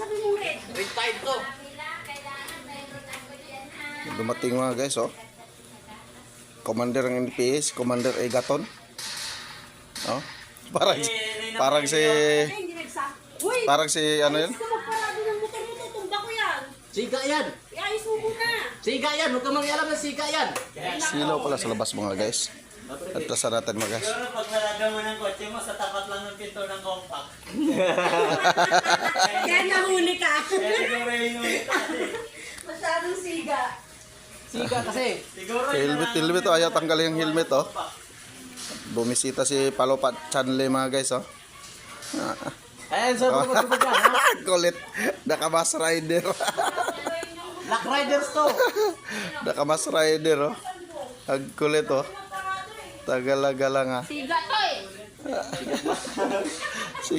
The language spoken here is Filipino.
sabi mo red? Retired to. Dumating mga guys, oh. Commander ng NPS, Commander Egaton. Oh. Parang si Hindi nagsa. Uy! parang si ano yun? Ayos ka magparado ng motor mo to. Tumba ko yan. Siga yan. Iayos mo muna. Siga yan. Huwag ka mangyayari ng siga yan. Silaw pala sa labas mga guys. At plasan natin mga guys. Siguro pag nalagaw mo ng kotse mo, sa tapat lang ng pinto ng compact. Kaya nahuli ka. Kaya siguro yung Masyadong siga. Siga kasi. siguro Helmet, oh. Ayaw tanggalin yung helmet, oh. Bumisita si Palopat Chanle mga guys, oh. Ayan, sir. Bumagpapag yan, ha? Kulit. Nakamas rider. Black Riders to. Nakamas rider, oh. Ang kulit, oh. Tagala-gala nga. Siga to eh.